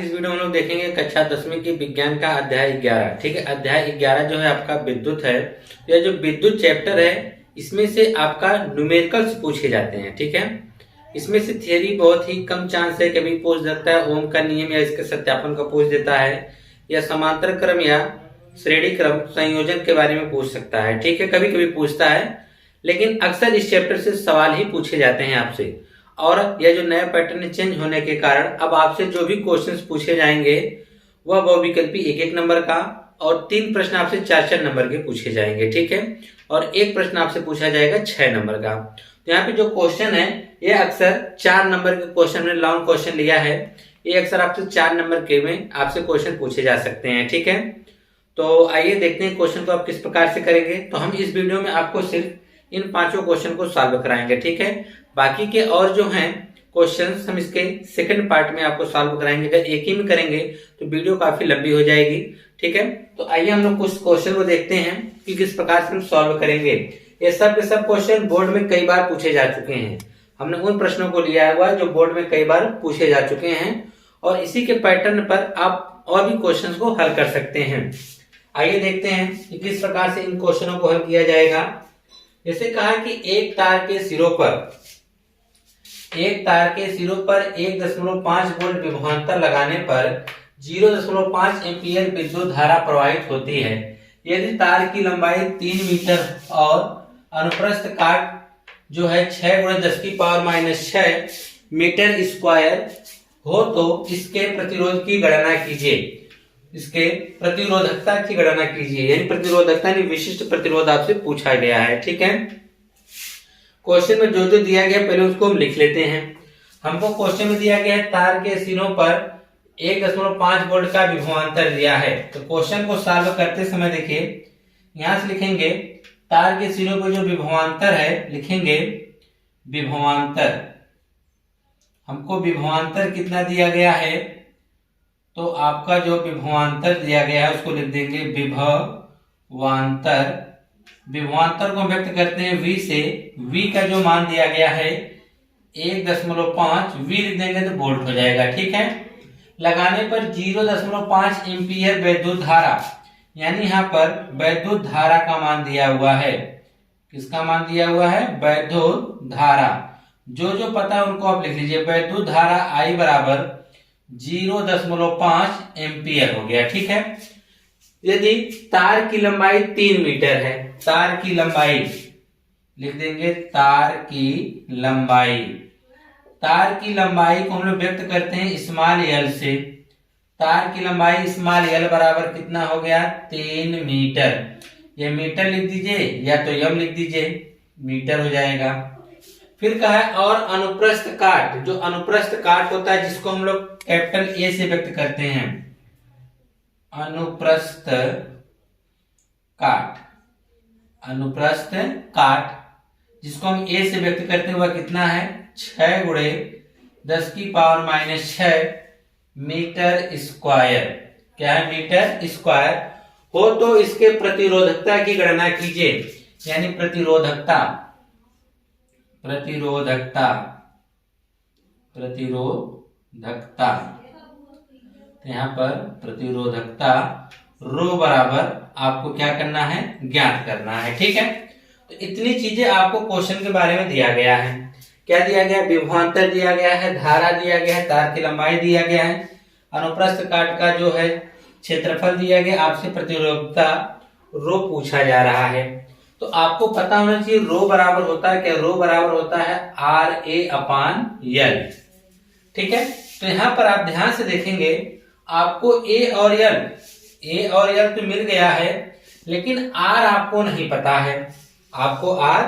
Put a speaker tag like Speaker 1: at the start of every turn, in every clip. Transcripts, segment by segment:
Speaker 1: इस वीडियो में हम लोग देखेंगे कक्षा 10वीं की विज्ञान का अध्याय 11। ठीक है, अध्याय 11 जो है आपका विद्युत है। यह जो विद्युत चैप्टर है इसमें से आपका न्यूमेरिकल्स पूछे जाते हैं। ठीक है, इसमें से थियरी बहुत ही कम चांस है, कभी पूछ सकता है ओम का नियम या इसके सत्यापन का पूछ देता है, या समांतर क्रम या श्रेणी क्रम संयोजन के बारे में पूछ सकता है। ठीक है, कभी कभी पूछता है, लेकिन अक्सर इस चैप्टर से सवाल ही पूछे जाते हैं आपसे। और यह जो नया पैटर्न चेंज होने के कारण अब आपसे जो भी क्वेश्चंस पूछे जाएंगे वह बहुविकल्पी 1-1 नंबर का, और 3 प्रश्न आपसे 4-4 नंबर के पूछे जाएंगे। ठीक है, और एक प्रश्न आपसे पूछा जाएगा 6 नंबर का। तो यहाँ पे जो क्वेश्चन है ये अक्सर 4 नंबर के क्वेश्चन में लॉन्ग क्वेश्चन लिया है, ये अक्सर आपसे 4 नंबर के में आपसे क्वेश्चन पूछे जा सकते हैं। ठीक है, तो आइए देखते हैं क्वेश्चन को आप किस प्रकार से करेंगे। तो हम इस वीडियो में आपको सिर्फ इन 5 क्वेश्चन को सॉल्व कराएंगे। ठीक है, बाकी के और जो हैं क्वेश्चंस हम इसके सेकंड पार्ट में आपको सॉल्व कराएंगे। अगर एक ही में करेंगे तो वीडियो काफी लंबी हो जाएगी। ठीक है, तो आइए हम लोग कुछ क्वेश्चन को देखते हैं कि किस प्रकार से हम सॉल्व करेंगे। ये सब के सब क्वेश्चन बोर्ड में कई बार पूछे जा चुके हैं। हमने उन प्रश्नों को लिया हुआ जो बोर्ड में कई बार पूछे जा चुके हैं, और इसी के पैटर्न पर आप और भी क्वेश्चन को हल कर सकते हैं। आइए देखते हैं कि किस प्रकार से इन क्वेश्चनों को हल किया जाएगा। जैसे कहा कि एक तार के सिरों पर 1.5 वोल्ट विभवांतर लगाने पर 0.5 एम्पीयर विद्युत धारा प्रवाहित होती है। यदि तार की लंबाई 3 मीटर और अनुप्रस्थ काट जो है 6×10⁻⁶ मीटर स्क्वायर हो तो इसके प्रतिरोध की गणना कीजिए। इसके प्रतिरोधकता की गणना कीजिए, यानी प्रतिरोधकता यानी विशिष्ट प्रतिरोध आपसे पूछा गया है। ठीक है, क्वेश्चन में जो जो दिया गया पहले उसको हम लिख लेते हैं। हमको क्वेश्चन में दिया गया है तार के सिरों पर 1.5 वोल्ट का विभवांतर दिया है। तो क्वेश्चन को सॉल्व करते समय देखिए, यहां से लिखेंगे तार के सिरों पर जो विभवांतर है, लिखेंगे विभवांतर। हमको विभवांतर कितना दिया गया है, तो आपका जो विभवांतर दिया गया है उसको लिख देंगे विभवांतर। विभवांतर को व्यक्त करते हैं V से। V का जो मान दिया गया है 1.5, V लिख देंगे तो वोल्ट हो जाएगा। ठीक है, लगाने पर 0.5 एम्पीयर वैद्युत धारा, यानी यहाँ पर वैद्युत धारा का मान दिया हुआ है। किसका मान दिया हुआ है? वैद्युत धारा। जो जो पता है उनको आप लिख लीजिए। वैद्युत धारा I बराबर 0.5 एम्पीयर हो गया। ठीक है, यदि तार की लंबाई 3 मीटर है, तार की लंबाई लिख देंगे, तार की लंबाई। तार की लंबाई को हम लोग व्यक्त करते हैं स्मॉल l से। तार की लंबाई स्मॉल l बराबर कितना हो गया? 3 मीटर। ये मीटर लिख दीजिए या तो m लिख दीजिए, मीटर हो जाएगा। फिर कहा है और अनुप्रस्थ काट, जो अनुप्रस्थ काट होता है जिसको हम लोग कैपिटल A से व्यक्त करते हैं, अनुप्रस्थ काट। अनुप्रस्थ काट जिसको हम A से व्यक्त करते हैं वह कितना है? 6×10⁻⁶ मीटर स्क्वायर। क्या है? मीटर स्क्वायर हो तो इसके प्रतिरोधकता की गणना कीजिए, यानी प्रतिरोधकता। यहाँ पर प्रतिरोधकता रो बराबर आपको क्या करना है? ज्ञात करना है। ठीक है, तो इतनी चीजें आपको क्वेश्चन के बारे में दिया गया है। क्या दिया गया? विभवांतर दिया गया है, धारा दिया गया है, तार की लंबाई दिया गया है, अनुप्रस्थ काट का जो है क्षेत्रफल दिया गया, आपसे प्रतिरोधकता रो पूछा जा रहा है। तो आपको पता होना चाहिए रो बराबर होता है क्या? रो बराबर होता है RA/L। ठीक है, तो यहां पर आप ध्यान से देखेंगे, आपको A और L तो मिल गया है, लेकिन R आपको नहीं पता है। आपको R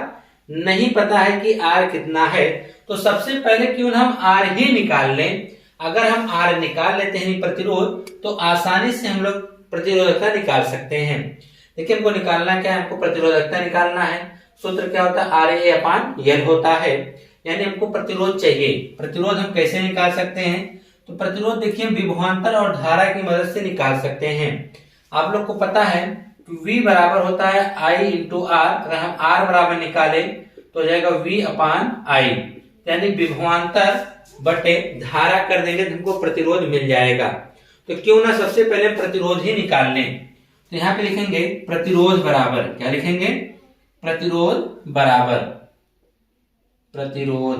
Speaker 1: नहीं पता है कि R कितना है। तो सबसे पहले क्यों हम R ही निकाल लें। अगर हम R निकाल लेते हैं प्रतिरोध, तो आसानी से हम लोग प्रतिरोधकता निकाल सकते हैं। देखिए, हमको निकालना क्या है? हमको प्रतिरोधकता निकालना है। सूत्र क्या होता है? RA/L होता है, यानी हमको प्रतिरोध चाहिए। प्रतिरोध हम कैसे निकाल सकते हैं? तो प्रतिरोध देखिए विभवांतर और धारा की मदद से निकाल सकते हैं। आप लोग को पता है V बराबर होता है I/R। अगर हम R बराबर निकाले तो हो जाएगा V/I, यानी विभवांतर बटे धारा कर देंगे तो हमको प्रतिरोध मिल जाएगा। तो क्यों ना सबसे पहले प्रतिरोध ही निकाल लें। तो यहाँ पे लिखेंगे प्रतिरोध बराबर, क्या लिखेंगे, प्रतिरोध बराबर, प्रतिरोध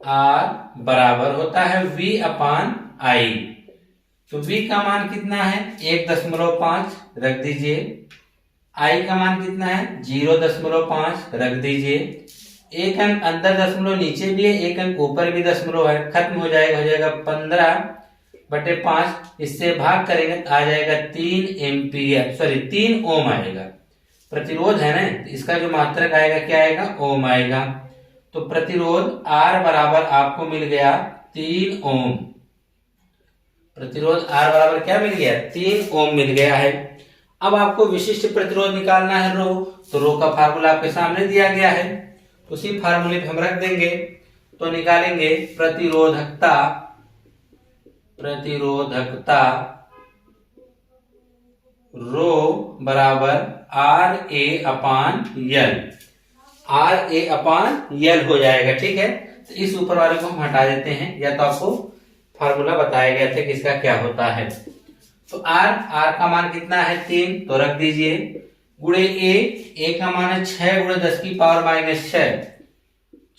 Speaker 1: R बराबर होता है V अपान I। तो V का मान कितना है 1.5 रख दीजिए, I का मान कितना है 0.5 रख दीजिए, एक अंक अंदर दशमलव नीचे भी है, एक अंक ऊपर भी दशमलव है, खत्म हो जाएगा 15/5, इससे भाग करेंगे तो आ जाएगा 3 एम्पियर, सॉरी 3 ओम आएगा। प्रतिरोध है ना, इसका जो मात्रक आएगा क्या आएगा, ओम आएगा। तो प्रतिरोध R बराबर आपको मिल गया 3 ओम। प्रतिरोध R बराबर क्या मिल गया, 3 ओम मिल गया है। अब आपको विशिष्ट प्रतिरोध निकालना है रो, तो रो का फार्मूला आपके सामने दिया गया है, उसी फार्मूले पे हम रख देंगे। तो निकालेंगे प्रतिरोधकता, प्रतिरोधकता रो बराबर RA अपान L, RA अपान L हो जाएगा। ठीक है, तो इस ऊपर वाले को हम हटा देते हैं, या तो आपको फार्मूला बताया गया था कि इसका क्या होता है। तो R का मान कितना है 3, तो रख दीजिए, गुणे A का मान है 6 गुणे 10 की पावर माइनस 6,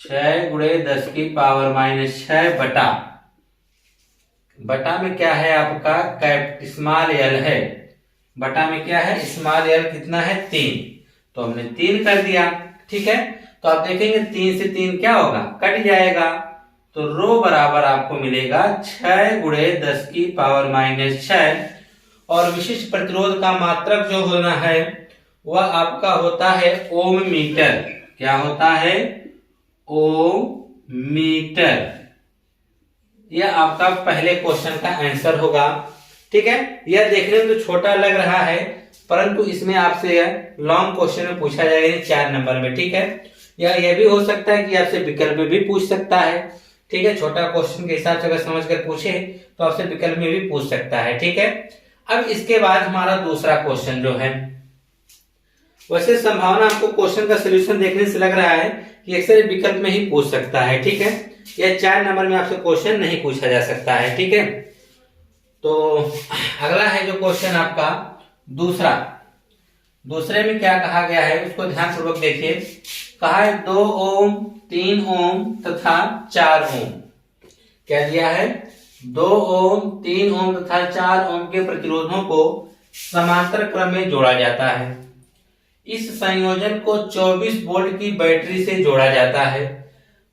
Speaker 1: 6 गुणे 10 की पावर माइनस 6 बटा में क्या है आपका स्मॉल एल है, बटा में क्या है स्मॉल एल कितना है 3, तो हमने 3 कर दिया। ठीक है, तो आप देखेंगे 3 से 3 क्या होगा, कट जाएगा। तो रो बराबर आपको मिलेगा 6 गुणे 10 की पावर माइनस 6, और विशिष्ट प्रतिरोध का मात्रक जो होना है वह आपका होता है ओम मीटर। क्या होता है, ओम मीटर। यह आपका पहले क्वेश्चन का आंसर होगा। ठीक है, यह देखने में तो छोटा लग रहा है, परंतु इसमें आपसे यह लॉन्ग क्वेश्चन में पूछा जाएगा 4 नंबर में। ठीक है, यह भी हो सकता है कि आपसे विकल्प में भी पूछ सकता है। ठीक है, छोटा क्वेश्चन के हिसाब से अगर समझ कर पूछे तो आपसे विकल्प में भी पूछ सकता है। ठीक है, अब इसके बाद हमारा दूसरा क्वेश्चन जो है, वैसे संभावना आपको क्वेश्चन का सोल्यूशन देखने से लग रहा है कि अक्सर विकल्प में ही पूछ सकता है। ठीक है, यह 4 नंबर में आपसे क्वेश्चन नहीं पूछा जा सकता है। ठीक है, तो अगला है जो क्वेश्चन आपका दूसरे में क्या कहा गया है उसको ध्यान पूर्वक देखिए। कहा है 2 ओम 3 ओम तथा 4 ओम। क्या दिया है, 2 ओम 3 ओम तथा 4 ओम के प्रतिरोधों को समांतर क्रम में जोड़ा जाता है। इस संयोजन को 24 वोल्ट की बैटरी से जोड़ा जाता है।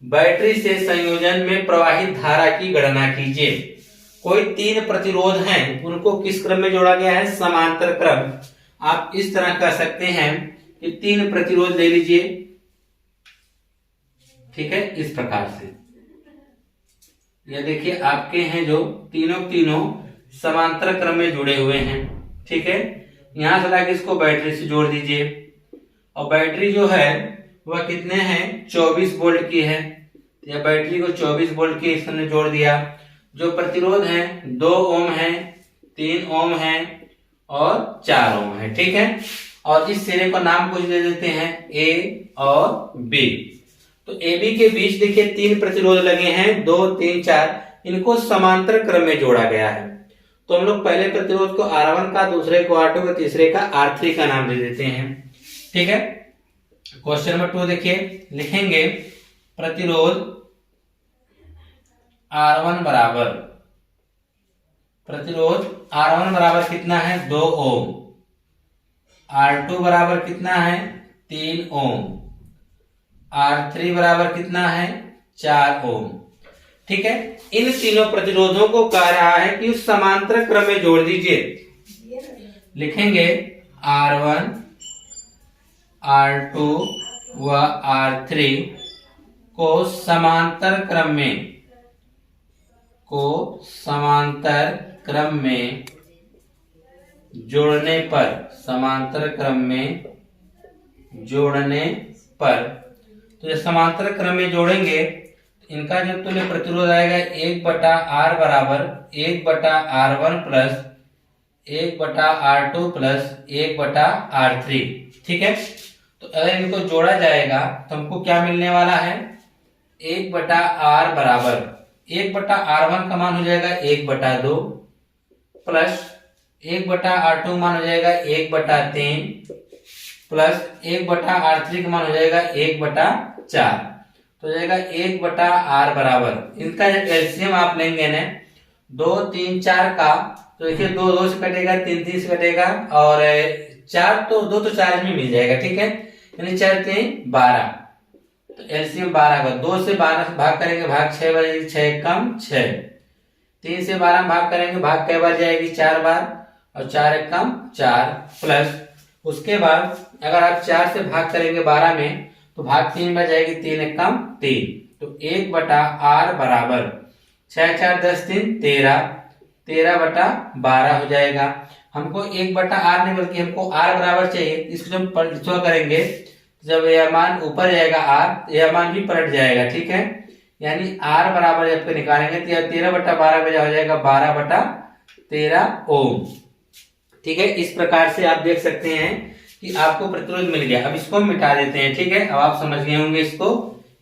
Speaker 1: बैटरी से संयोजन में प्रवाहित धारा की गणना कीजिए। कोई 3 प्रतिरोध हैं, उनको किस क्रम में जोड़ा गया है, समांतर क्रम। आप इस तरह कर सकते हैं कि 3 प्रतिरोध ले लीजिए। ठीक है, इस प्रकार से ये देखिए आपके हैं जो तीनों समांतर क्रम में जुड़े हुए हैं। ठीक है, यहां से लाके इसको बैटरी से जोड़ दीजिए, और बैटरी जो है वह कितने हैं 24 वोल्ट की है। या बैटरी को 24 वोल्ट की इसने जोड़ दिया। जो प्रतिरोध है 2 ओम है, 3 ओम है और 4 ओम है। ठीक है, और इस सिरे को नाम कुछ दे देते हैं ए और बी। तो ए बी के बीच देखिए 3 प्रतिरोध लगे हैं, 2 3 4, इनको समांतर क्रम में जोड़ा गया है। तो हम लोग पहले प्रतिरोध को R1 का, दूसरे को R2 का, तीसरे का R3 का नाम दे देते हैं। ठीक है, क्वेश्चन नंबर 2 देखिए, लिखेंगे प्रतिरोध R1 बराबर, प्रतिरोध R1 बराबर कितना है 2 ओम, R2 बराबर कितना है 3 ओम, R3 बराबर कितना है 4 ओम। ठीक है, इन तीनों प्रतिरोधों को कह रहा है कि उस समांतर क्रम में जोड़ दीजिए। लिखेंगे R1, R2 व R3 को समांतर क्रम में जोड़ने पर तो ये समांतर क्रम में जोड़ेंगे, इनका जो तुल्य प्रतिरोध आएगा 1/R बराबर 1/R1 plus 1/R2 plus 1/R3। ठीक है, तो अगर इनको जोड़ा जाएगा तो हमको क्या मिलने वाला है, 1/R बराबर 1/R1 का मान हो जाएगा 1/2 प्लस 1/R2 मान हो जाएगा 1/3 प्लस 1/R3 का मान हो जाएगा 1/4। तो हो जाएगा 1/R बराबर इनका एलसीएम आप लेंगे ना 2 3 4 का, तो देखिए 2 2 से कटेगा, 3 3 से कटेगा और 4 तो 2 तो 4 में मिल जाएगा, ठीक है, यानी 4 3 12। तो एलसीएम 12 का 2 से 12 से भाग करेंगे, भाग 6 बार, 6 कम 6। 3 से 12 भाग करेंगे, भाग कई बार जाएगी 4 बार और 4 एक कम 4 प्लस उसके बाद अगर आप 4 से भाग करेंगे 12 में तो भाग 3 बार जाएगी, 3 एक कम 3। तो 1/R बराबर 6 4 10 3 13 13/12 हो जाएगा। हमको 1/R नहीं बल्कि हमको R बराबर चाहिए, इसको जब पलटो करेंगे जब यह मान ऊपर जाएगा R, यह मान भी पलट जाएगा, ठीक है, यानी R बराबर जब निकालेंगे तो यह 13/12 बजा हो जाएगा 12/13 ओम। ठीक है, इस प्रकार से आप देख सकते हैं कि आपको प्रतिरोध मिल गया। अब इसको हम मिटा देते हैं, ठीक है, अब आप समझ गए होंगे इसको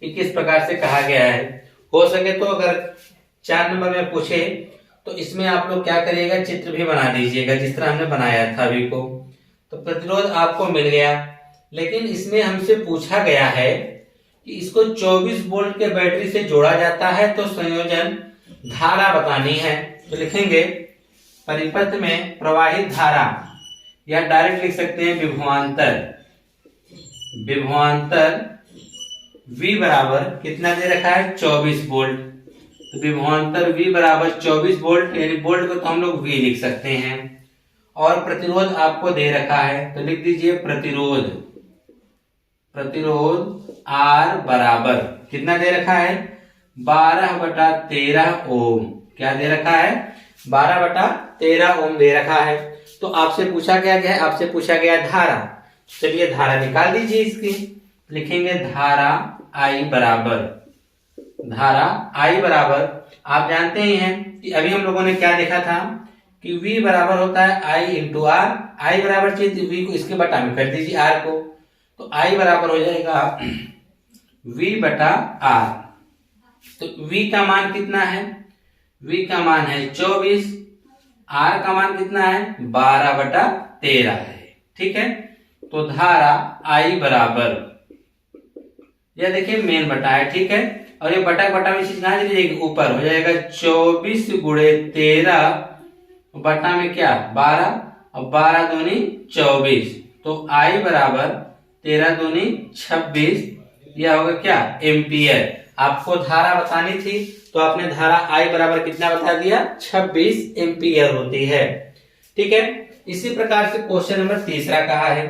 Speaker 1: कि किस प्रकार से कहा गया है। हो सके तो अगर 4 नंबर में पूछे तो इसमें आप लोग क्या करिएगा, चित्र भी बना दीजिएगा जिस तरह हमने बनाया था अभी को। तो प्रतिरोध आपको मिल गया, लेकिन इसमें हमसे पूछा गया है कि इसको 24 वोल्ट के बैटरी से जोड़ा जाता है तो संयोजन धारा बतानी है। तो लिखेंगे परिपथ में प्रवाहित धारा, या डायरेक्ट लिख सकते हैं विभवांतर। विभवांतर V बराबर कितना दे रखा है 24 वोल्ट, तो विभवांतर V बराबर 24 वोल्ट, यानी वोल्ट को तो हम लोग V लिख सकते हैं। और प्रतिरोध आपको दे रखा है तो लिख दीजिए प्रतिरोध R बराबर कितना दे रखा है 12/13 ओम। क्या दे रखा है 12/13 ओम दे रखा है। तो आपसे पूछा गया है, आपसे पूछा गया धारा। चलिए धारा निकाल दीजिए इसकी, लिखेंगे धारा I बराबर आप जानते ही हैं कि अभी हम लोगों ने क्या देखा था कि V बराबर होता है I इंटू R। I बराबर चाहिए V को इसके बटा में कर दीजिए R को, तो I बराबर हो जाएगा V/R। तो V का मान कितना है, V का मान है 24, R का मान कितना है 12/13 है, ठीक है। तो धारा I बराबर, यह देखिए मेन बटा है, ठीक है, और ये बटा बटा में चीज कहां चली जाएगी ऊपर, हो जाएगा 24 गुणे 13 बटा में क्या 12 और 12 दूनी 24। तो I बराबर 13 दूनी 26, यह होगा क्या एम्पियर। आपको धारा बतानी थी तो आपने धारा I बराबर कितना बता दिया 26 एम्पियर होती है, ठीक है। इसी प्रकार से क्वेश्चन नंबर 3 कहा है।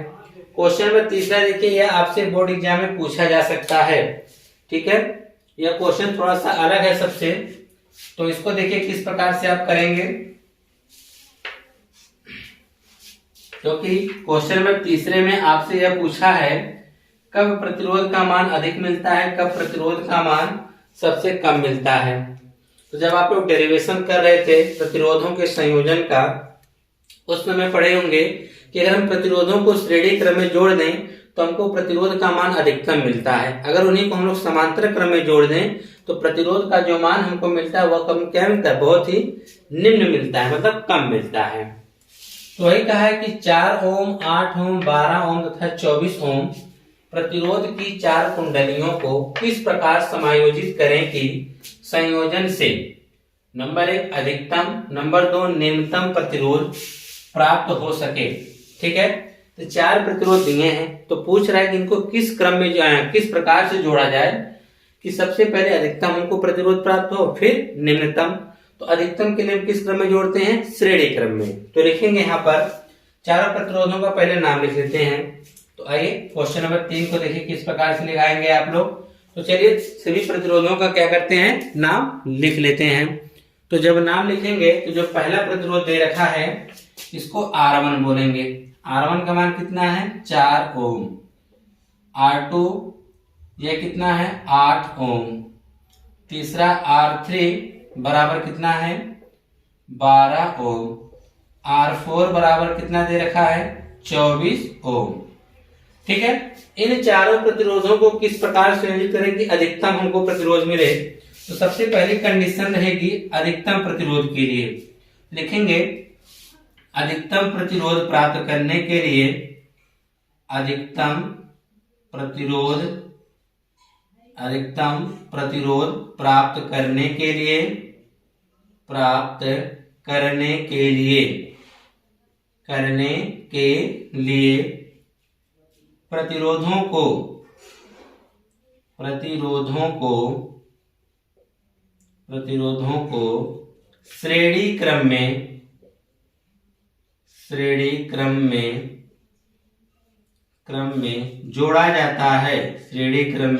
Speaker 1: क्वेश्चन नंबर 3 देखिए, यह आपसे बोर्ड एग्जाम में पूछा जा सकता है, ठीक है। यह क्वेश्चन थोड़ा सा अलग है सबसे, तो इसको देखिए किस प्रकार से आप करेंगे, क्योंकि क्वेश्चन नंबर 3 में आपसे यह पूछा है कब प्रतिरोध का मान अधिक मिलता है, कब प्रतिरोध का मान सबसे कम मिलता है। तो जब आप लोग डेरिवेशन कर रहे थे प्रतिरोधों के संयोजन का, उस समय पढ़े होंगे कि अगर हम प्रतिरोधों को श्रेणी क्रम में जोड़ दें तो हमको प्रतिरोध का मान अधिकतम मिलता है। अगर उन्हीं को हम लोग समांतर क्रम में जोड़ दें तो प्रतिरोध का जो मान हमको मिलता है वह कम क्या मिलता है, बहुत ही निम्न मिलता है, मतलब कम मिलता है। तो वही कहा है कि 4 ओम 8 ओम 12 ओम तथा 24 ओम प्रतिरोध की 4 कुंडलियों को किस प्रकार समायोजित करें कि संयोजन से नंबर 1 अधिकतम, नंबर 2 निम्नतम प्रतिरोध प्राप्त हो सके, ठीक है। तो 4 प्रतिरोध दिए हैं, तो पूछ रहा है कि इनको किस क्रम में किस प्रकार से जोड़ा जाए कि सबसे पहले अधिकतम हमको प्रतिरोध प्राप्त हो, फिर निम्नतम। तो अधिकतम के लिए किस क्रम में जोड़ते हैं, श्रेणी क्रम में। तो लिखेंगे यहाँ पर चारों प्रतिरोधों का पहले नाम लिख लेते हैं। तो आइए क्वेश्चन नंबर 3 को देखिए किस प्रकार से लिखाएंगे आप लोग। तो चलिए सभी प्रतिरोधों का क्या करते हैं, नाम लिख लेते हैं। तो जब नाम लिखेंगे तो जो पहला प्रतिरोध दे रखा है इसको R1 बोलेंगे। R1 का मान कितना है 4 ओम। R2 यह कितना है 8 ओम। तीसरा R3 बराबर कितना है 12 ओम। R4 बराबर कितना दे रखा है 24 ओम। ठीक है। इन चारों प्रतिरोधों को किस प्रकार संयोजित करें कि अधिकतम हमको प्रतिरोध मिले, तो सबसे पहली कंडीशन रहेगी अधिकतम प्रतिरोध के लिए लिखेंगे अधिकतम प्रतिरोध प्राप्त करने के लिए अधिकतम प्रतिरोध प्राप्त करने के लिए प्रतिरोधों को श्रेणी क्रम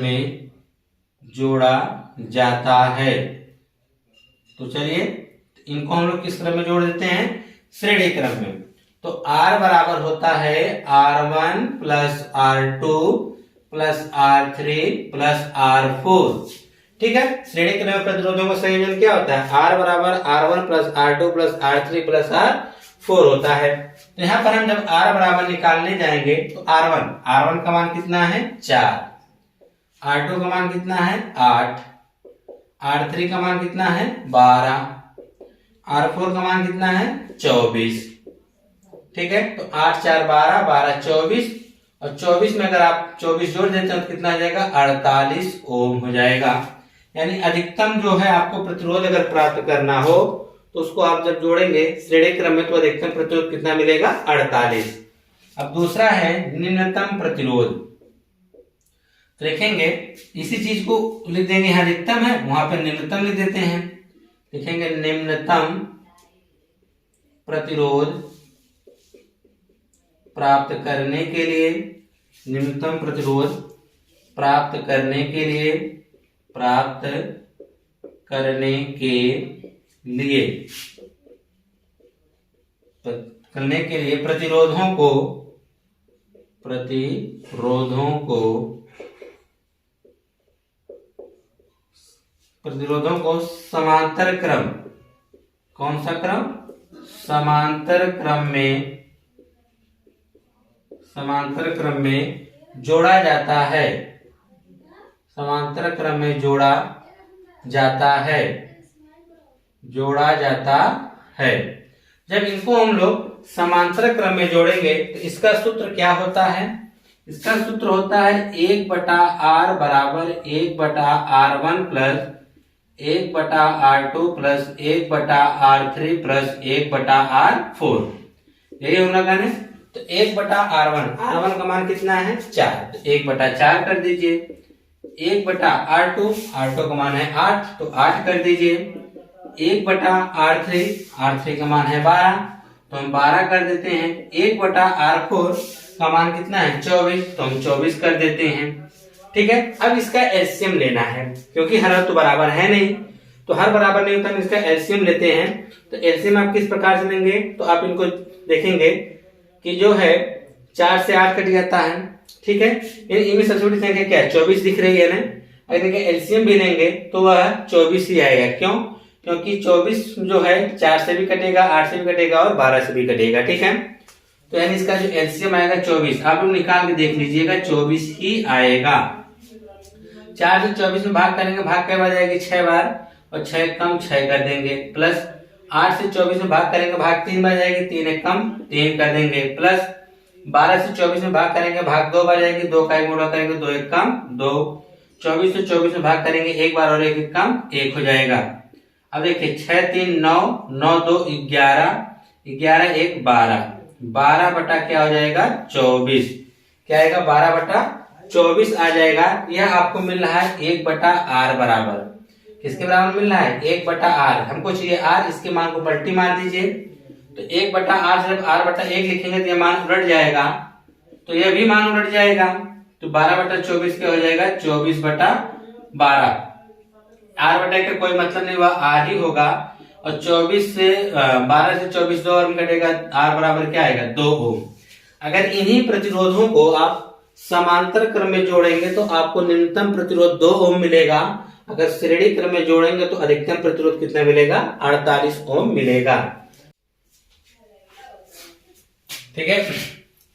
Speaker 1: में जोड़ा जाता है। तो चलिए इनको हम लोग किस क्रम में जोड़ देते हैं, श्रेणी क्रम में। तो R बराबर होता है R1 plus R2 plus R3 plus R4। ठीक है, श्रेणी क्रम में प्रतिरोधों का संयोजन क्या होता है, R बराबर R1 plus R2 plus R3 plus R4 होता है। तो यहाँ पर हम जब R बराबर निकालने जाएंगे तो R1 का मान कितना है 4, R2 का मान कितना है 8, R3 का मान कितना है 12, R4 का मान कितना है 24। ठीक है, तो 8 4 12, 12 24 और 24 में अगर आप 24 जोड़ देते हैं तो कितना हो जाएगा 48 ओम हो जाएगा। यानी अधिकतम जो है आपको प्रतिरोध अगर प्राप्त करना हो तो उसको आप जब जोड़ेंगे श्रेणी क्रम में तो अधिकतम प्रतिरोध कितना मिलेगा 48। अब दूसरा है निम्नतम प्रतिरोध। तो लिखेंगे इसी चीज को लिख देंगे, यहाँ अधिकतम है वहां पर निम्नतम लिख देते हैं। लिखेंगे निम्नतम प्रतिरोध प्राप्त करने के लिए प्रतिरोधों को समांतर क्रम, कौन सा क्रम, समांतर क्रम में जोड़ा जाता है। जब इनको हम लोग समांतर क्रम में जोड़ेंगे तो इसका सूत्र क्या होता है, इसका सूत्र होता है 1/r बराबर 1/r1 plus 1/r2 plus 1/r3 plus 1/r4। यही होगा गणित। तो 1/r1 का मान कितना है 4, तो 1/4 कर दीजिए। 1/r2 का मान है 8, तो 8 कर दीजिए। 1/r3 का मान है 12, तो हम 12 कर देते हैं। 1/r4 का मान कितना है 24, तो हम 24 कर देते हैं। ठीक है, अब इसका एलसीएम लेना है क्योंकि हर तो बराबर है नहीं, तो हर बराबर नहीं होता, हम इसका एलसीएम लेते हैं। तो एलसीएम आप किस प्रकार से लेंगे, तो आप इनको देखेंगे कि जो है 4 से 8 कट जाता है। ठीक है, इनमें सबसे बड़ी संख्या क्या है 24 दिख रही है ना। अगर इनके एलसीएम भी लेंगे तो वह 24 ही आएगा। क्यों, क्योंकि 24 जो है 4 से भी कटेगा, 8 से भी कटेगा और 12 से भी कटेगा। ठीक है, तो यानी इसका जो एलसीएम आएगा 24, आप लोग निकाल के देख लीजिएगा 24 ही आएगा। 4 से 24 में भाग करेंगे, भाग कई बार जाएगी 6 बार, और 6 कम 6 कर देंगे। प्लस 8 से 24 में भाग करेंगे, भाग 3 बार जाएगी, 3 एक कम 3 कर देंगे। प्लस 12 से 24 में भाग करेंगे, भाग 2 बार जाएगी, 2 का एक गुणा करेंगे, 2 एक कम 2। 24 से 24 में भाग करेंगे, एक बार और एक कम 1 हो जाएगा। अब देखिए 6 3 9, 9 2 11, 11 1 12, 12 बटा क्या हो जाएगा 24। क्या आएगा 12/24 आ जाएगा। यह आपको मिल रहा है 1/r बराबर, किसके बराबर मिल रहा है 1/r। हमको चाहिए r, इसके मान को पलटी मार दीजिए। तो 1/r से जब r/1 लिखेंगे तो यह मान उलट जाएगा, तो यह भी मान उलट जाएगा। तो 12/24 क्या हो जाएगा 24/12। r/1 का कोई मतलब नहीं हुआ, r ही होगा। और 24 से 12 से 24 2 और कटेगा, r बराबर क्या आएगा 2 ओम। अगर इन्हीं प्रतिरोधों को आप समांतर क्रम में जोड़ेंगे तो आपको न्यूनतम प्रतिरोध 2 ओम मिलेगा। अगर श्रेणी क्रम में जोड़ेंगे तो अधिकतम प्रतिरोध कितना मिलेगा 48 ओम मिलेगा। ठीक है,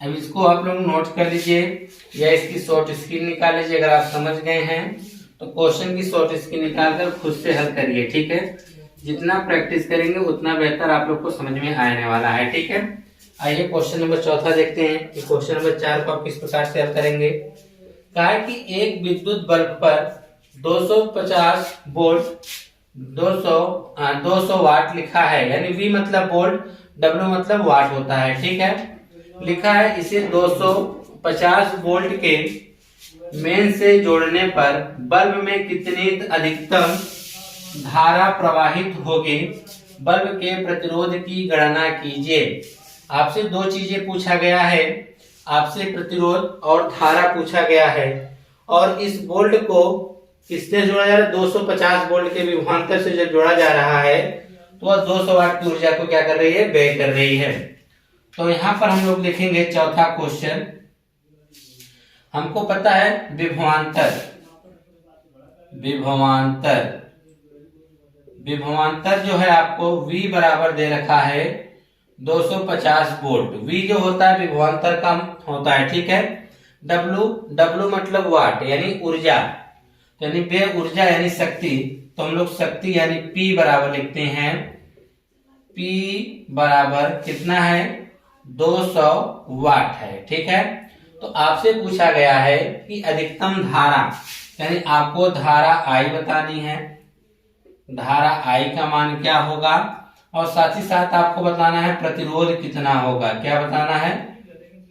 Speaker 1: अब इसको आप लोग नोट कर लीजिए या इसकी शॉर्ट स्क्रीन निकाल लीजिए। अगर आप समझ गए हैं तो क्वेश्चन की शॉर्ट स्क्रीन निकाल कर खुद से हल करिए, ठीक है। जितना प्रैक्टिस करेंगे उतना बेहतर आप लोग को समझ में आने वाला है, ठीक है। आइए क्वेश्चन नंबर 4 देखते हैं कि क्वेश्चन नंबर 4 को आप किस प्रकार से हल करेंगे। कहा कि एक विद्युत बल्ब पर 250 वोल्ट 200 वाट लिखा है, यानी V मतलब वोल्ट, W मतलब वाट होता है, ठीक है। लिखा है इसे 250 वोल्ट के मेन से जोड़ने पर बल्ब में कितनी अधिकतम धारा प्रवाहित होगी, बल्ब के प्रतिरोध की गणना कीजिए। आपसे दो चीजें पूछा गया है, आपसे प्रतिरोध और धारा पूछा गया है, और इस वोल्ट को किससे जोड़ा जा रहा है, 250 वोल्ट के विभवांतर से जब जोड़ा जा रहा है तो वह 200 वाट की ऊर्जा को क्या कर रही है, व्यय कर रही है। तो यहां पर हम लोग लिखेंगे चौथा क्वेश्चन। हमको पता है विभवांतर जो है आपको V बराबर दे रखा है 250 वोल्ट। V जो होता है विभवांतर का होता है, ठीक है। W मतलब वाट यानी ऊर्जा, यानी वे ऊर्जा यानी शक्ति, तो हम लोग शक्ति यानी P बराबर लिखते हैं। P बराबर कितना है, 200 वाट है, ठीक है। तो आपसे पूछा गया है कि अधिकतम धारा, यानी आपको धारा I बतानी है, धारा I का मान क्या होगा, और साथ ही साथ आपको बताना है प्रतिरोध कितना होगा। क्या बताना है,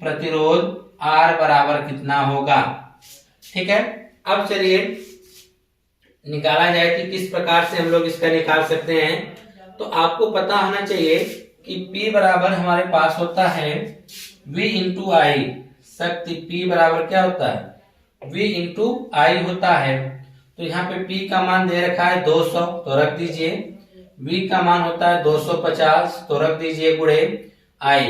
Speaker 1: प्रतिरोध R बराबर कितना होगा, ठीक है। अब चलिए निकाला जाए कि किस प्रकार से हम लोग इसका निकाल सकते हैं। तो आपको पता होना चाहिए कि P बराबर हमारे पास होता है V इंटू आई। शक्ति P बराबर क्या होता है, V इंटू आई होता है। तो यहाँ पे P का मान दे रखा है 200, तो रख दीजिए। V का मान होता है 250, तो रख दीजिए गुणे I।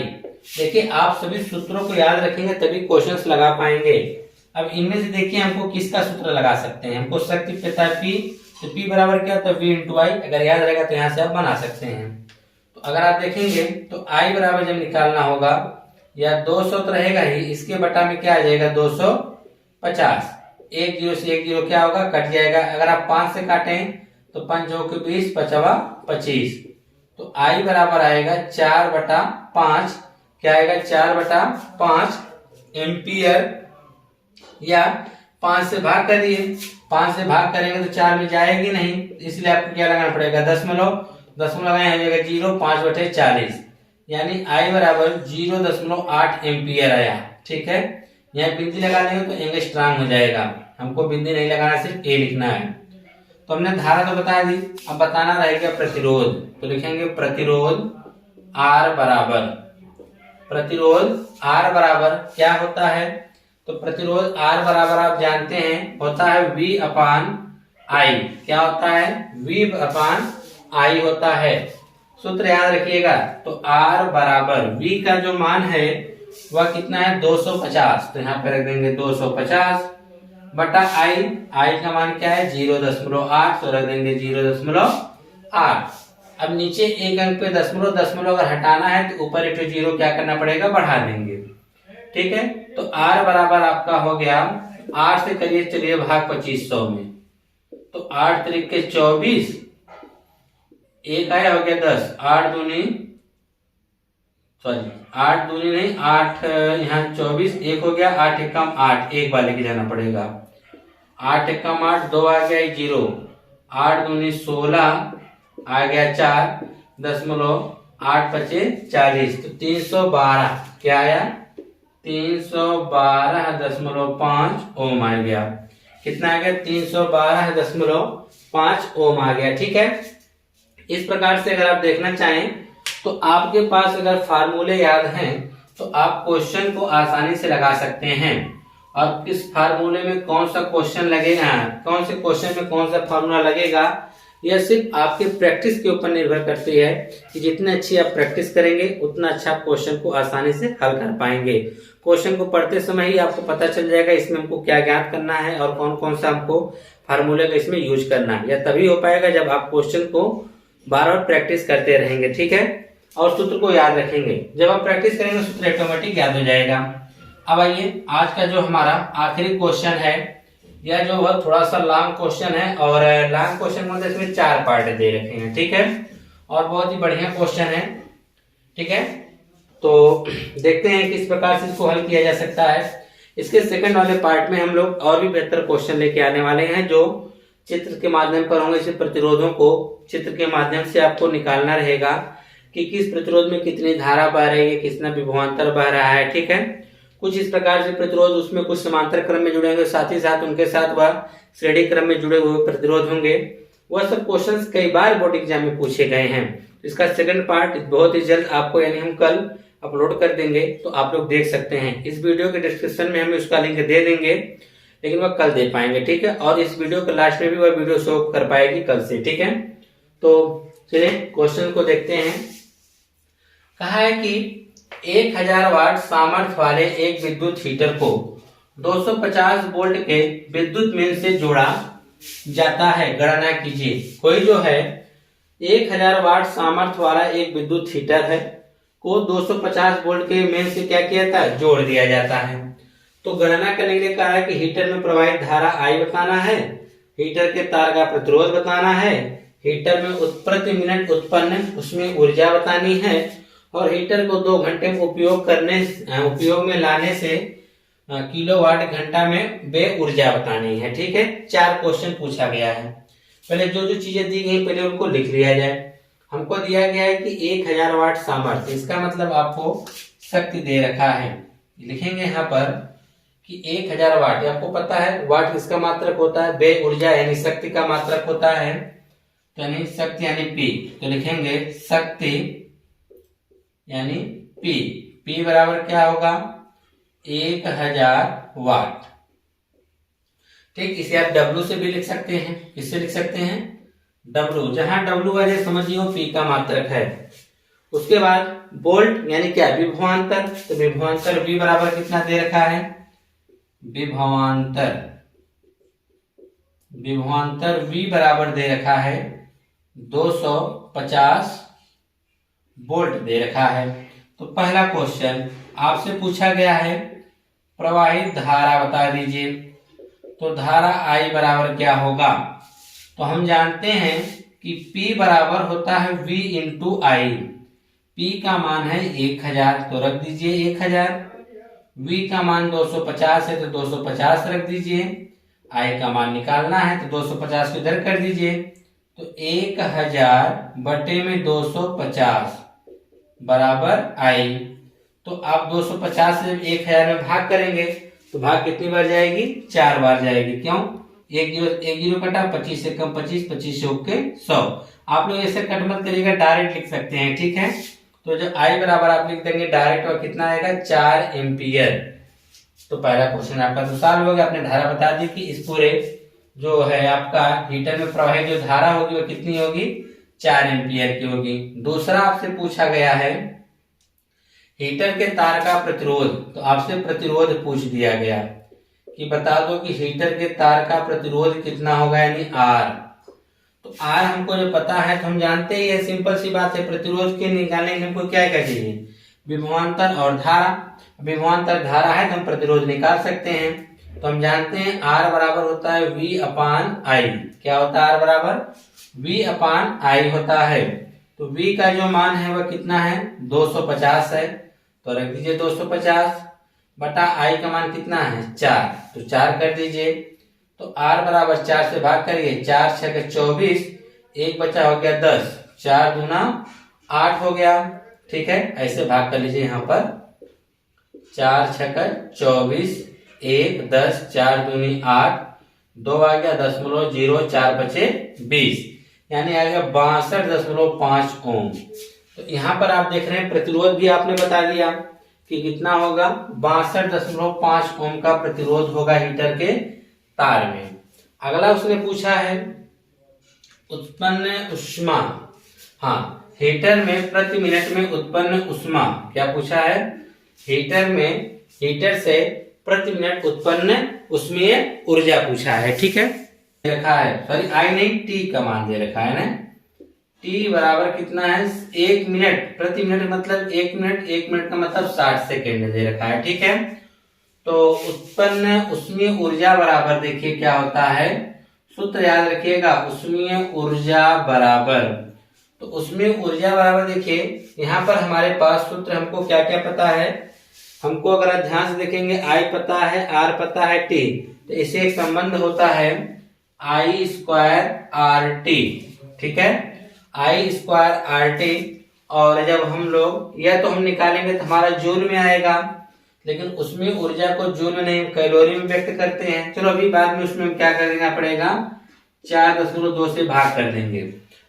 Speaker 1: देखिए आप सभी सूत्रों को याद रखेंगे तभी क्वेश्चंस लगा पाएंगे। अब इनमें से देखिए हमको किसका सूत्र लगा सकते हैं। हमको शक्ति पता है P, तो P बराबर क्या होता है, V इंटू आई। अगर याद रहेगा तो यहाँ से आप बना सकते हैं। तो अगर आप देखेंगे तो I बराबर जब निकालना होगा, या 200 तो रहेगा ही, इसके बटा में क्या आ जाएगा 250। एक जीरो से एक जीरो क्या होगा, कट जाएगा। अगर आप 5 से काटें तो 5 जो के 20, 5×25, तो I बराबर आएगा 4/5। क्या आएगा, 4/5 एम्पियर, या 5 से भाग करिए। 5 से भाग करेंगे तो 4 में जाएगी नहीं, इसलिए आपको क्या लगाना पड़ेगा, दशमलव लगाए हो जाएगा 0, 5/40, यानी I बराबर 0.8 एम्पियर आया, ठीक है। यहाँ बिंदी लगा देंगे तो एंगल स्ट्रांग हो जाएगा। हमको बिंदी नहीं लगाना, सिर्फ A लिखना है। तो हमने धारा तो बता दी, अब बताना रहेगा प्रतिरोध। तो लिखेंगे प्रतिरोध R बराबर क्या होता है। तो प्रतिरोध R बराबर आप जानते हैं होता है V/I। क्या होता है, V/I होता है। सूत्र याद रखिएगा। तो R बराबर V का जो मान है वह कितना है, 250। तो यहाँ पे रख देंगे 250 बटा I का मान क्या है 0.8, तो रख देंगे 0.8। अब नीचे एक अंक पे दशमलव अगर हटाना है तो ऊपर एक जीरो क्या करना पड़ेगा, बढ़ा देंगे, ठीक है। तो R बराबर आपका हो गया, 8 से करिए चलिए भाग 2500 में, तो 8 तरीके 24, एक आया हो गया 10, 8 दूनी नहीं 8, यहाँ 24, एक हो गया, 8 एकम 8, एक बार लेके जाना पड़ेगा, 8 एकम 8, 2 आ गया 0, 8 दूनी 16, आ गया 4, 8 बचे 40, तो 312 क्या आया, 312.5 ओम आ गया। कितना आ गया, 312.5 ओम आ गया, ठीक है। इस प्रकार से अगर आप देखना चाहें तो आपके पास अगर फार्मूले याद हैं तो आप क्वेश्चन को आसानी से लगा सकते हैं। और किस फार्मूले में कौन सा क्वेश्चन लगेगा, कौन से क्वेश्चन में कौन सा फार्मूला लगेगा, यह सिर्फ आपके प्रैक्टिस के ऊपर निर्भर करती है कि जितनी अच्छी आप प्रैक्टिस करेंगे उतना अच्छा आप क्वेश्चन को आसानी से हल कर पाएंगे। क्वेश्चन को पढ़ते समय ही आपको पता चल जाएगा इसमें हमको क्या ज्ञात करना है और कौन कौन सा हमको फार्मूले का इसमें यूज करना है। यह तभी हो पाएगा जब आप क्वेश्चन को बार बार प्रैक्टिस करते रहेंगे, ठीक है। और सूत्र को याद रखेंगे। जब आप प्रैक्टिस करेंगे सूत्र ऑटोमेटिक याद हो जाएगा। अब आइए आज का जो हमारा आखिरी क्वेश्चन है, यह जो है थोड़ा सा लॉन्ग क्वेश्चन है और लॉन्ग क्वेश्चन मतलब इसमें 4 पार्ट दे रखे हैं, ठीक है, और बहुत ही बढ़िया क्वेश्चन है, ठीक है। तो देखते हैं किस प्रकार से इसको हल किया जा सकता है। इसके सेकंड वाले पार्ट में हम लोग और भी बेहतर क्वेश्चन लेके आने वाले हैं जो चित्र के माध्यम पर होंगे। इस प्रतिरोधों को चित्र के माध्यम से आपको निकालना रहेगा कि किस प्रतिरोध में कितनी धारा बह रही है, कितना विभवांतर बह रहा है, ठीक है। कुछ इस प्रकार से प्रतिरोध, उसमें कुछ समांतर क्रम में जुड़े होंगे, साथ ही साथ उनके साथ वह श्रेणी क्रम में जुड़े हुए प्रतिरोध होंगे। वह सब क्वेश्चंस कई बार बोर्ड एग्जाम में पूछे गए हैं। इसका सेकंड पार्ट बहुत ही जल्द आपको यानी हम कल अपलोड कर देंगे, तो आप लोग देख सकते हैं। इस वीडियो के डिस्क्रिप्शन में हम उसका लिंक दे देंगे, लेकिन वह कल दे पाएंगे, ठीक है। और इस वीडियो के लास्ट में भी वह वीडियो शो कर पाएगी कल से, ठीक है। तो चलिए क्वेश्चन को देखते हैं। कहा है कि 1000 वाट सामर्थ्य वाले एक विद्युत हीटर को 250 वोल्ट के विद्युत मेन से जोड़ा जाता है, गणना कीजिए। कोई जो है 1000 वाट सामर्थ्य वाला एक विद्युत हीटर है को 250 वोल्ट के मेन से क्या किया था, जोड़ दिया जाता है। तो गणना करने के लिए कहा है कि हीटर में प्रवाहित धारा I बताना है, हीटर के तार का प्रतिरोध बताना है, हीटर में प्रति मिनट उत्पन्न उसमें ऊर्जा बतानी है, और हीटर को 2 घंटे में उपयोग में लाने से किलोवाट घंटा में वे ऊर्जा बतानी है, ठीक है। 4 क्वेश्चन पूछा गया है। पहले जो जो चीजें दी गई पहले उनको लिख लिया जाए। हमको दिया गया है कि 1000 वाट सामर्थ्य, इसका मतलब आपको शक्ति दे रखा है। लिखेंगे यहाँ पर कि 1000 वाट, आपको पता है वाट किसका मात्रक होता है, वे ऊर्जा यानी शक्ति का मात्रक होता है, तो यानी शक्ति यानी P। तो लिखेंगे शक्ति यानी P, P बराबर क्या होगा 1000 वाट, ठीक। इसे आप W से भी लिख सकते हैं, किससे लिख सकते हैं, W, जहां W वाले समझिए P का मात्रक है। उसके बाद वोल्ट यानी क्या, विभवांतर, तो विभवांतर V बराबर कितना दे रखा है, विभवांतर V बराबर दे रखा है 250 वोल्ट दे रखा है। तो पहला क्वेश्चन आपसे पूछा गया है प्रवाहित धारा बता दीजिए। तो धारा I बराबर क्या होगा, तो हम जानते हैं कि P बराबर होता है V इंटू I। P का मान है 1000, तो रख दीजिए 1000। V का मान 250 है तो 250 रख दीजिए। I का मान निकालना है तो 250 को इधर कर दीजिए, तो 1000 बटे में 250 बराबर I। तो आप 250 से 1000 में भाग करेंगे तो भाग कितनी बार जाएगी, 4 बार जाएगी। क्यों, एक जीरो कटा, 25 से कम 25, 25 से होके 100। आप लोग ऐसे कट मत करिएगा, डायरेक्ट लिख सकते हैं, ठीक है। तो जो I बराबर आप लिख देंगे डायरेक्ट, और कितना आएगा 4 एम्पियर। तो पहला क्वेश्चन आपका तो सॉल्व हो गया। आपने धारा बता दी कि इस पूरे जो है आपका हीटर में प्रवाहित जो धारा होगी वो कितनी होगी, 4 एम्पियर की होगी। दूसरा आपसे पूछा गया है हीटर के तार का प्रतिरोध, तो आपसे प्रतिरोध पूछ दिया गया कि बता दो कि हीटर के तार का प्रतिरोध कितना होगा, यानी R। तो R हमको जो पता है तो हम जानते ही है, सिंपल सी बात है। प्रतिरोध के निकालने के हमको क्या क्या चाहिए, विभवांतर और धारा। विभवांतर धारा है तो हम प्रतिरोध निकाल सकते हैं। तो हम जानते हैं R बराबर होता है V अपान I। क्या होता है R बराबर V अपान I होता है। तो V का जो मान है वह कितना है, 250 है, तो रख दीजिए 250 बटा I का मान कितना है 4, तो 4 कर दीजिए। तो R बराबर 4 से भाग करिए, 4 6 के 24, एक बचा हो गया 10, 4 दूना 8 हो गया, ठीक है। ऐसे भाग कर लीजिए यहाँ पर, 4 6 का 24, 1 10, 4 दूनी 8, 2 आ गया 0.0, 4 बचे 20, यानी आ गया 62.5 ओम। तो यहाँ पर आप देख रहे हैं प्रतिरोध भी आपने बता दिया कि कितना होगा, 62.5 ओम का प्रतिरोध होगा हीटर के तार में। अगला उसने पूछा है उत्पन्न ऊष्मा। हाँ, हीटर में प्रति मिनट में उत्पन्न ऊष्मा, क्या पूछा है, हीटर से प्रति मिनट उत्पन्न ऊष्मीय ऊर्जा पूछा है, ठीक है। रखा है, सॉरी I नहीं T का मान दे रखा है ना, टी बराबर कितना है 1 मिनट प्रति मिनट, मतलब 1 मिनट का मतलब 60 सेकेंड दे रखा है। ठीक है, तो उत्पन्न उसमें ऊर्जा बराबर देखिए क्या होता है, सूत्र याद रखिएगा, उसमें ऊर्जा बराबर। तो उसमें ऊर्जा बराबर देखिए यहाँ पर हमारे पास सूत्र हमको क्या क्या पता है, हमको अगर आप ध्यान से देखेंगे आई पता है, आर पता है, टी, तो इसे एक संबंध होता है आई स्क्वायर आर टी। ठीक है, आई स्क्वायर आर टी, और जब हम लोग या तो हम निकालेंगे तो हमारा जूल में आएगा, लेकिन उसमें ऊर्जा को जूल में नहीं कैलोरी में व्यक्त करते हैं। चलो अभी बाद में उसमें क्या कर देना पड़ेगा, 4.2 से भाग कर देंगे।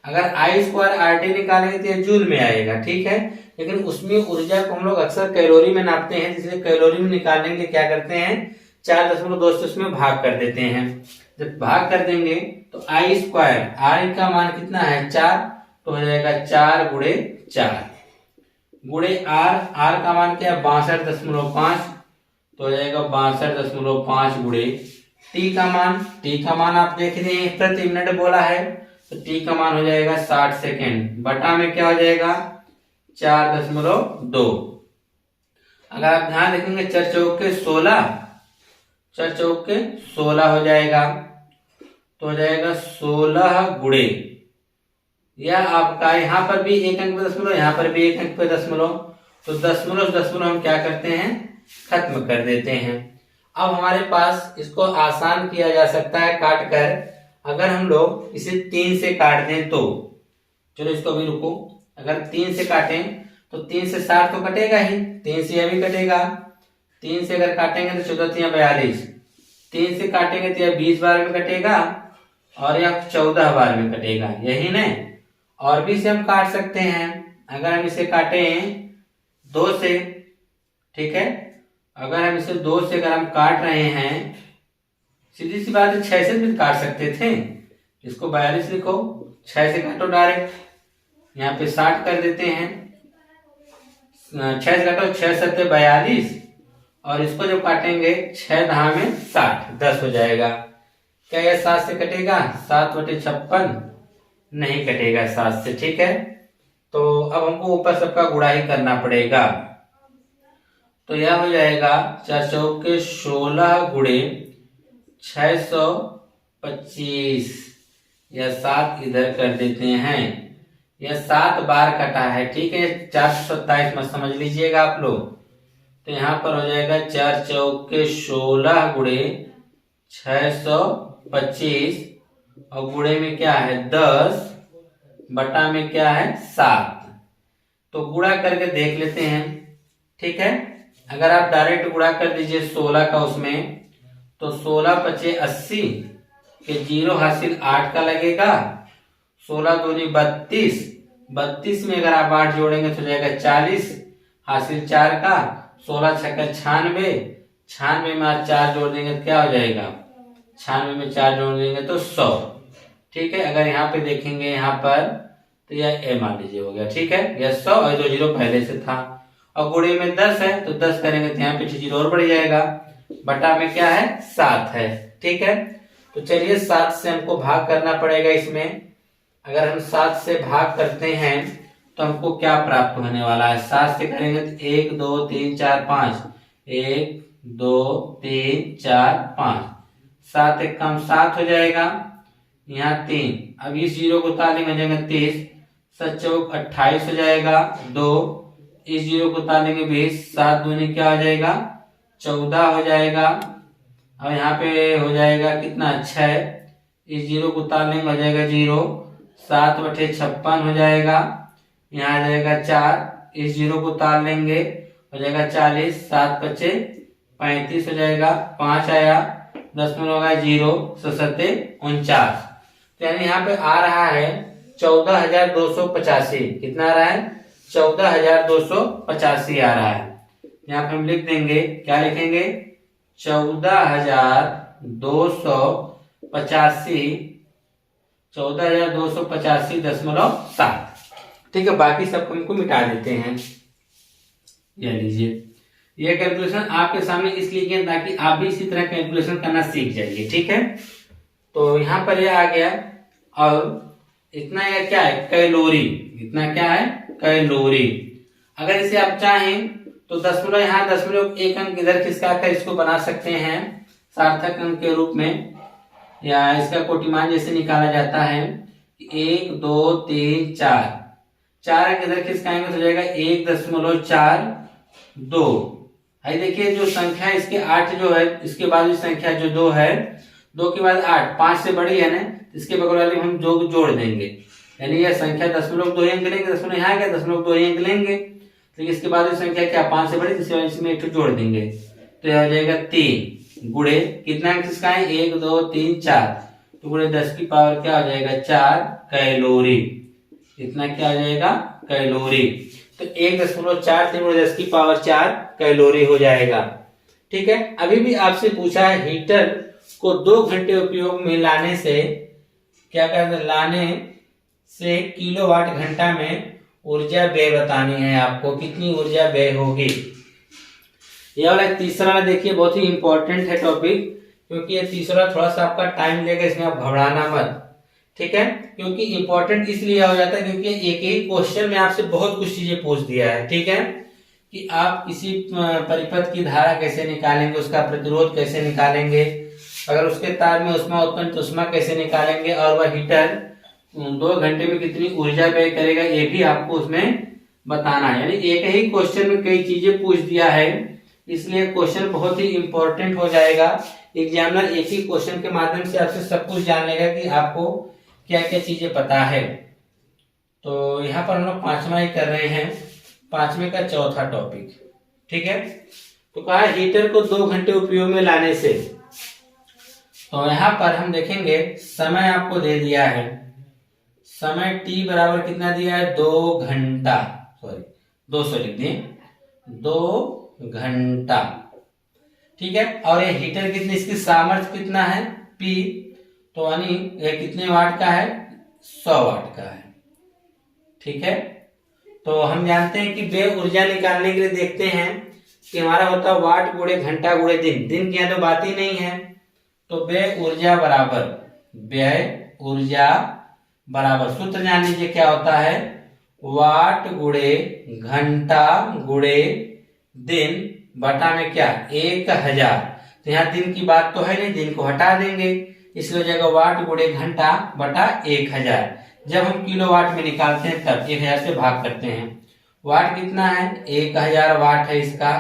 Speaker 1: अगर आई स्क्वायर आर टी निकालेंगे तो ये जूल में आएगा। ठीक है, लेकिन उसमें ऊर्जा को हम लोग अक्सर कैलोरी में नापते हैं, जिसलिए कैलोरी में निकालने के क्या करते हैं 4.2 से उसमें भाग कर देते हैं। जब भाग कर देंगे तो आई स्क्वायर, आर का मान कितना है 4, तो हो जाएगा 4 गुणे 4 गुणे आर, आर का मान क्या है 62.5, तो हो जाएगा 62.5 गुणे टी का मान, टी का मान आप देख रहे हैं प्रति मिनट बोला है, तो टी का मान हो जाएगा 60 सेकेंड, बटा में क्या हो जाएगा 4.2। अगर आप ध्यान देखेंगे 4 चौके 16, 4 चौके 16 हो जाएगा, तो हो जाएगा 16 गुणे, या आपका यहाँ पर भी एक अंक पे दशमलव, यहाँ पर भी एक अंक पे दशमलव, तो दशमलव दशमलव हम क्या करते हैं खत्म कर देते हैं। अब हमारे पास इसको आसान किया जा सकता है काट कर, अगर हम लोग इसे 3 से काट दें तो, चलो इसको अभी रुको, अगर 3 से काटें तो 3 से 60 तो कटेगा ही, 3 से यह भी कटेगा, 3 से अगर काटेंगे तो 14 3 42, 3 से काटेंगे तो यह 20 बार में कटेगा और यह 14 बार में कटेगा, यही नहीं। और भी से हम काट सकते हैं, अगर हम इसे काटें 2 से, ठीक है, अगर हम इसे 2 से अगर हम काट रहे हैं, सीधी सी बात है 6 से भी काट सकते थे, इसको 42 लिखो, 6 से काटो डायरेक्ट, यहाँ पे 60 कर देते हैं, 6 से काटो 6 7 42, और इसको जब काटेंगे 6 दहा में 60, 10 हो जाएगा। क्या यह 7 से कटेगा, 7/56 नहीं कटेगा 7 से। ठीक है, तो अब हमको ऊपर सबका गुणा ही करना पड़ेगा, तो यह हो जाएगा 4 चौके 16 गुणे 625, यह 7 इधर कर देते हैं, यह 7 बार कटा है। ठीक है, 427 मत समझ लीजिएगा आप लोग, तो यहाँ पर हो जाएगा 4 चौके 16 गुणे 625, और गुणे में क्या है 10, बटा में क्या है 7, तो गुणा करके देख लेते हैं। ठीक है, अगर आप डायरेक्ट गुणा कर दीजिए 16 का उसमें, तो 16 × 80 के 0 हासिल 8 का लगेगा, 16 दूनी 32, 32 में अगर आप 8 जोड़ेंगे तो जाएगा 40 हासिल 4 का, 16 छक्का 96, 96 में आप 4 जोड़ देंगे तो क्या हो जाएगा, 96 में 4 जोड़ देंगे तो 100। ठीक है, अगर यहाँ पे देखेंगे यहाँ पर तो यह ए मान लीजिए हो गया। ठीक है, यह 100 और 2 0 पहले से था, और गुणे में 10 है तो 10 करेंगे तो यहाँ पीछे 0 और बढ़ जाएगा, बटा में क्या है 7 है। ठीक है, तो चलिए 7 से हमको भाग करना पड़ेगा इसमें। अगर हम 7 से भाग करते हैं तो हमको क्या प्राप्त होने वाला है, 7 से करेंगे तो 1 2 3 4 5, 1 2 3 4 5, 7 एक कम 7 हो जाएगा, यहाँ 3, अब इस 0 को तालेंगे हो जाएगा 30, 7 चौक 28 हो जाएगा, 2 इस 0 को तालेंगे 20, 7 दूनी क्या हो जाएगा 14 हो जाएगा, अब यहाँ पे हो जाएगा कितना 6, इस 0 को तालेंगे हो जाएगा 0, 7/56 हो जाएगा, यहाँ आ जाएगा 4, इस 0 को ताल लेंगे हो जाएगा 40, 7 × 35 हो जाएगा, 5 आया, 10 में होगा 0, 7 49, तो यानी यहाँ पे आ रहा है 14,285, कितना आ रहा है 14,285 आ रहा है। यहाँ पे हम लिख देंगे, क्या लिखेंगे 14,285.7। ठीक है, बाकी सब हमको मिटा देते हैं। ये लीजिए, ये कैलकुलेशन आपके सामने इसलिए किया ताकि आप भी इसी तरह कैलकुलेशन करना सीख जाइए। ठीक है, तो यहाँ पर ये आ गया, और इतना यह क्या है, कैलोरी। इतना क्या है, कैलोरी। अगर इसे आप चाहें तो दशमलव यहाँ दशमलव एक अंक इधर खिसका कर इसको बना सकते हैं सार्थक अंक के रूप में, या इसका कोटिमान जैसे निकाला जाता है 1 2 3 4, 4 अंक इधर खिसकाएंगे तो हो जाएगा 1.42। आई देखिए जो संख्या इसके 8 जो है, इसके बाद भी संख्या जो 2 है, 2 के बाद 8, 5 से बड़ी है ना, इसके बगल वाले हम जो जोड़ देंगे, यानी यह संख्या दशमलव 2 अंक लेंगे, दशमलव यहाँ गया दशमलव 2 अंक लेंगे, तो इसके बाद भी संख्या क्या 5 से बड़ी, इसके बाद इसमें एक जोड़ देंगे तो यह हो जाएगा 3 गुणे कितना अंक इसका है 1 2 3 4, तो गुणे 10 की पावर क्या हो जाएगा 4 कैलोरी। इतना क्या हो जाएगा, कैलोरी। तो 1.43 गुणे 10 की पावर 4 कैलोरी हो जाएगा। ठीक है, अभी भी आपसे पूछा है हीटर को 2 घंटे उपयोग में लाने से क्या करना, लाने से किलोवाट घंटा में ऊर्जा व्यय बतानी है आपको, कितनी ऊर्जा व्यय होगी। यह वाला तीसरा देखिए बहुत ही इंपॉर्टेंट है टॉपिक, क्योंकि ये तीसरा थोड़ा सा आपका टाइम लेगा, इसमें आप घबराना मत। ठीक है, क्योंकि इंपॉर्टेंट इसलिए हो जाता है क्योंकि एक ही क्वेश्चन में आपसे बहुत कुछ चीजें पूछ दिया है। ठीक है, कि आप किसी परिपथ की धारा कैसे निकालेंगे, उसका प्रतिरोध कैसे निकालेंगे, अगर उसके तार में उष्मा उत्पन्न तो उष्मा कैसे निकालेंगे, और वह हीटर 2 घंटे में कितनी ऊर्जा व्यय करेगा, ये भी आपको उसमें बताना है। यानी एक ही क्वेश्चन में कई चीजें पूछ दिया है, इसलिए क्वेश्चन बहुत ही इंपॉर्टेंट हो जाएगा। एग्जामिनर एक ही क्वेश्चन के माध्यम से आपसे सब कुछ जान लेगा कि आपको क्या क्या चीजें पता है। तो यहाँ पर हम लोग 5वां ही कर रहे हैं, 5वें का चौथा टॉपिक। ठीक है, तो कहा हीटर को 2 घंटे उपयोग में लाने से, तो यहाँ पर हम देखेंगे समय आपको दे दिया है, समय t बराबर कितना दिया है 2 घंटा, सॉरी 200 लिख दिए 2 घंटा। ठीक है, और ये हीटर कितनी, इसकी सामर्थ्य कितना है P, तो यानी ये कितने वाट का है 100 वाट का है। ठीक है, तो हम जानते हैं कि व्यय ऊर्जा निकालने के लिए देखते हैं कि हमारा होता है वाट गुणे घंटा गुणे दिन, दिन की यहाँ तो बात ही नहीं है, तो व्यय ऊर्जा बराबर, व्यय ऊर्जा बराबर सूत्र जान लीजिए क्या होता है, वाट गुणे घंटा गुणे दिन बटा में क्या 1000। तो यहाँ दिन की बात तो है नहीं, दिन को हटा देंगे, इसलिए हो जाएगा वाट गुणे घंटा बटा 1000। जब हम किलोवाट में निकालते हैं तब 1000 से भाग करते हैं, वाट कितना है 1000 वाट है इसका,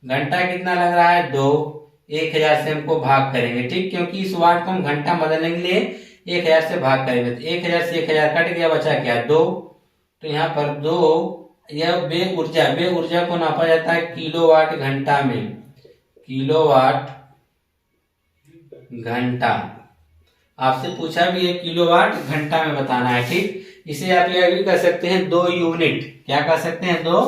Speaker 1: घंटा कितना लग रहा है 2, 1000 से हमको भाग करेंगे। ठीक, क्योंकि इस वाट को हम घंटा बदलने के लिए 1000 से भाग करेंगे, तो 1000 से 1000 कट गया, बचा क्या 2, तो यहाँ पर 2, यह व्यय ऊर्जा को नापा जाता है किलोवाट घंटा में, किलोवाट घंटा। आपसे पूछा भी है किलोवाट घंटा में बताना है। ठीक, इसे आप यह भी कर सकते हैं 2 यूनिट, क्या कर सकते हैं 2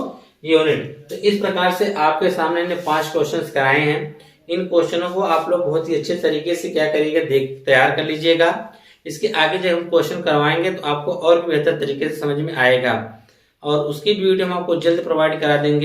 Speaker 1: यूनिट। तो इस प्रकार से आपके सामने ने 5 क्वेश्चंस कराए हैं। इन क्वेश्चनों को आप लोग बहुत ही अच्छे तरीके से क्या करिएगा, तैयार कर लीजिएगा। इसके आगे जब हम क्वेश्चन करवाएंगे तो आपको और भी बेहतर तरीके से समझ में आएगा, और उसकी वीडियो हम आपको जल्द प्रोवाइड करा देंगे।